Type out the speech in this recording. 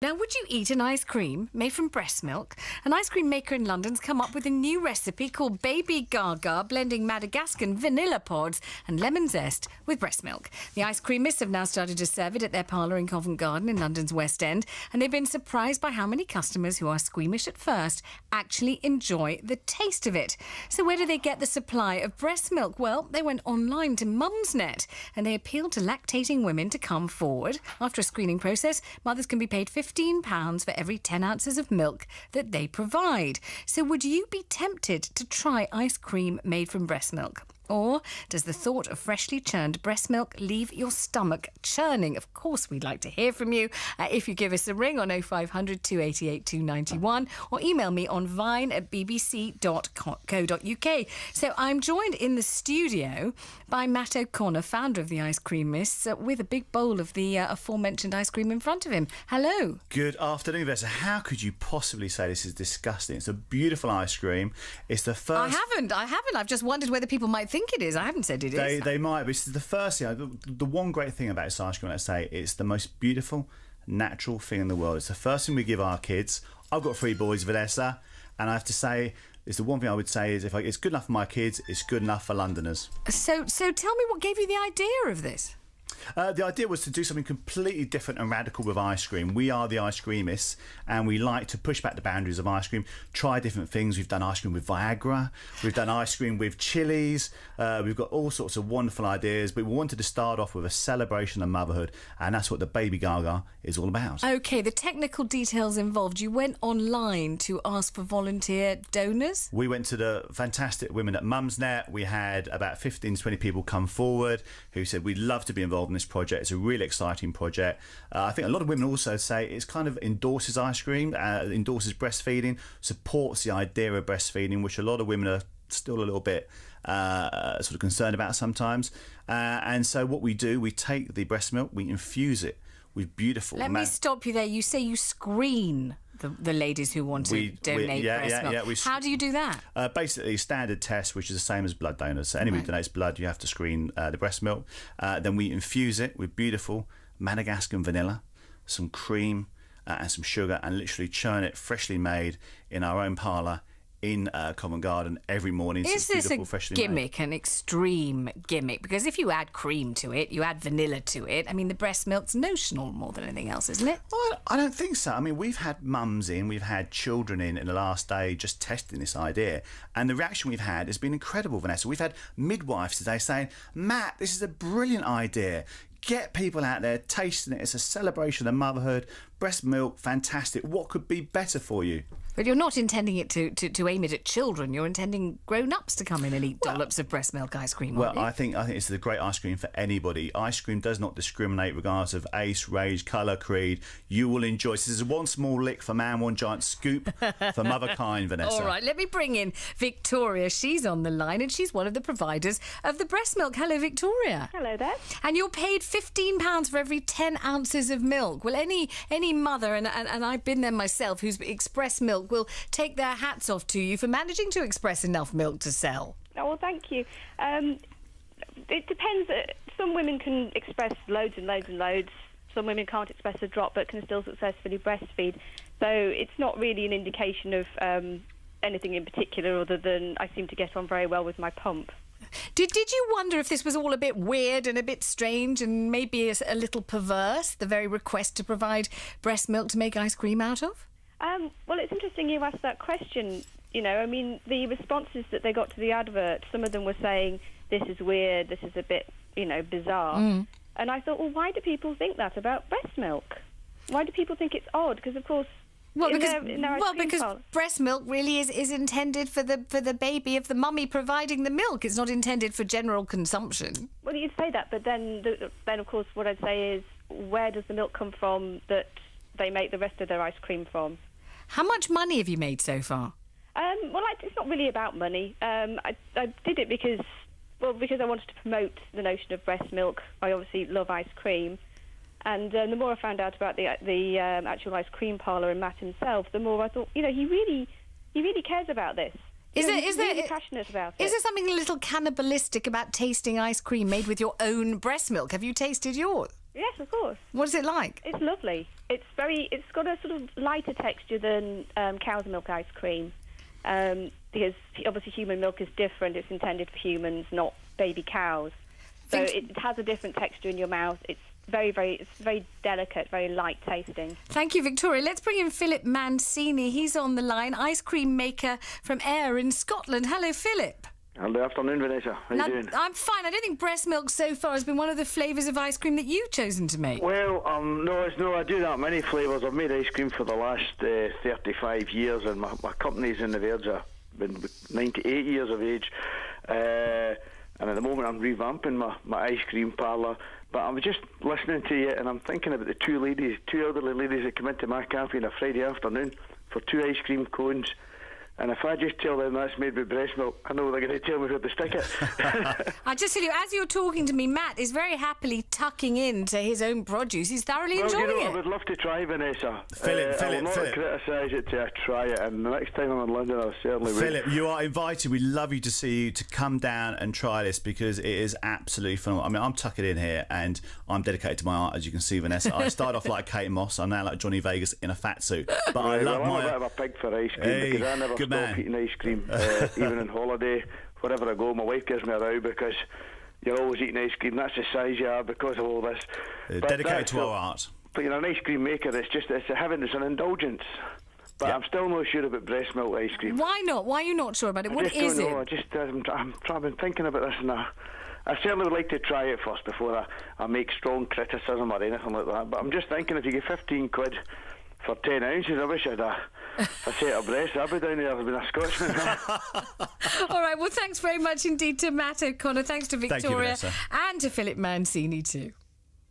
Now, would you eat an ice cream made from breast milk? An ice cream maker in London's come up with a new recipe called Baby Gaga, blending Madagascan vanilla pods and lemon zest with breast milk. The ice creamists have now started to serve it at their parlour in Covent Garden in London's West End, and they've been surprised by how many customers who are squeamish at first actually enjoy the taste of it. So where do they get the supply of breast milk? Well, they went online to Mumsnet, and they appealed to lactating women to come forward. After a screening process, mothers can be paid £15 for every 10 ounces of milk that they provide. So would you be tempted to try ice cream made from breast milk? Or does the thought of freshly churned breast milk leave your stomach churning? Of course, we'd like to hear from you. If you give us a ring on 0500 288 291 or email me on vine@bbc.co.uk. So I'm joined in the studio by Matt O'Connor, founder of the Ice Creamists, with a big bowl of the aforementioned ice cream in front of him. Hello. Good afternoon, Vanessa. How could you possibly say this is disgusting? It's a beautiful ice cream. It's the first... I haven't. I've just wondered whether people might think it is. I haven't said it is. They might, but this is the first thing. The one great thing about this ice cream, let's say, it's the most beautiful, natural thing in the world. It's the first thing we give our kids. I've got 3 boys, Vanessa, and I have to say, it's the one thing I would say is if it's good enough for my kids, it's good enough for Londoners. So tell me what gave you the idea of this? The idea was to do something completely different and radical with ice cream. We are the Ice Creamists, and we like to push back the boundaries of ice cream, try different things. We've done ice cream with Viagra, we've done ice cream with chilies, we've got all sorts of wonderful ideas, but we wanted to start off with a celebration of motherhood, and that's what the Baby Gaga is all about. OK, the technical details involved. You went online to ask for volunteer donors? We went to the fantastic women at Mumsnet. We had about 15 to 20 people come forward who said, we'd love to be involved in this project. It's a really exciting project. I think a lot of women also say it's kind of endorses ice cream, endorses breastfeeding, supports the idea of breastfeeding, which a lot of women are still a little bit sort of concerned about sometimes. And so what we do, we take the breast milk, we infuse it with beautiful... Let me stop you there. You say you screen the ladies who want to donate breast milk. How do you do that? Basically, standard test, which is the same as blood donors. So anybody who donates blood, you have to screen the breast milk. Then we infuse it with beautiful Madagascan vanilla, some cream and some sugar, and literally churn it freshly made in our own parlour in Covent Garden every morning. Is this a gimmick, an extreme gimmick? Because if you add cream to it, you add vanilla to it, I mean, the breast milk's notional more than anything else, isn't it? Well, I don't think so. I mean, we've had mums in, we've had children in the last day just testing this idea, and the reaction we've had has been incredible, Vanessa. We've had midwives today saying, Matt, this is a brilliant idea. Get people out there tasting it. It's a celebration of motherhood. Breast milk, fantastic. What could be better for you? But you're not intending it to aim it at children. You're intending grown-ups to come in and eat dollops of breast milk ice cream. Well, I think it's a great ice cream for anybody. Ice cream does not discriminate regardless of age, race, colour, creed. You will enjoy this. This is one small lick for man, one giant scoop for motherkind, Vanessa. All right, let me bring in Victoria. She's on the line and she's one of the providers of the breast milk. Hello, Victoria. Hello there. And you're paid £15 for every 10 ounces of milk. Well, any mother, and I've been there myself, who's expressed milk, will take their hats off to you for managing to express enough milk to sell. Oh, well, thank you. It depends. Some women can express loads and loads and loads. Some women can't express a drop but can still successfully breastfeed. So it's not really an indication of anything in particular other than I seem to get on very well with my pump. Did you wonder if this was all a bit weird and a bit strange and maybe a little perverse, the very request to provide breast milk to make ice cream out of? Well, it's interesting you asked that question. You know, I mean, the responses that they got to the advert, some of them were saying, this is weird, this is a bit, bizarre. And I thought, well, why do people think that about breast milk? Why do people think it's odd? Because, of course... because breast milk really is intended for the baby of the mummy providing the milk. It's not intended for general consumption. Well, you'd say that, but then of course, what I'd say is, where does the milk come from that they make the rest of their ice cream from? How much money have you made so far? It's not really about money. I did it because I wanted to promote the notion of breast milk. I obviously love ice cream. And the more I found out about the actual ice cream parlour and Matt himself, the more I thought, he really cares about this. He's really passionate about it. Is there something a little cannibalistic about tasting ice cream made with your own breast milk? Have you tasted yours? Yes, of course. What's it like? It's lovely. It's got a sort of lighter texture than cow's milk ice cream, because obviously human milk is different. It's intended for humans, not baby cows. So it has a different texture in your mouth. It's very delicate, very light tasting. Thank you, Victoria. Let's bring in Philip Mancini. He's on the line, ice cream maker from Ayr in Scotland. Hello, Philip. Good afternoon, Vanessa. How are you doing? I'm fine. I don't think breast milk so far has been one of the flavours of ice cream that you've chosen to make. Well, no, I do that many flavours. I've made ice cream for the last 35 years, and my company's in the verge of been 98 years of age. And at the moment I'm revamping my ice cream parlour. But I was just listening to you, and I'm thinking about the two elderly ladies that come into my cafe on a Friday afternoon for 2 ice cream cones. And if I just tell them that's made with breast milk, I know they're going to tell me where to stick it. I just tell you, as you're talking to me, Matt is very happily tucking into his own produce. He's thoroughly enjoying it. I would love to try, Vanessa. Philip, I will not criticise it till I try it, and the next time I'm in London, I'll certainly will. Philip, you are invited. We'd love you to see you to come down and try this, because it is absolutely phenomenal. I mean, I'm tucking in here, and I'm dedicated to my art, as you can see, Vanessa. I started off like Kate Moss. I'm now like Johnny Vegas in a fat suit. But I love I'm my... a bit of a pig for ice cream, because I never stop eating ice cream. Even on holiday, wherever I go, my wife gives me a row because you're always eating ice cream. That's the size you are because of all this. Dedicated to our art. But you're an ice cream maker. It's an indulgence. But I'm still not sure about breast milk ice cream. Why not? Why are you not sure about it? What is it? I've been thinking about this, and I certainly would like to try it first before I make strong criticism or anything like that. But I'm just thinking, if you get 15 quid for 10 ounces, I wish I had a set of breasts. I'd be down there. I've been a Scotsman. All right, well, thanks very much indeed to Matt O'Connor. Thanks to Victoria Vanessa. and to Philip Mancini too.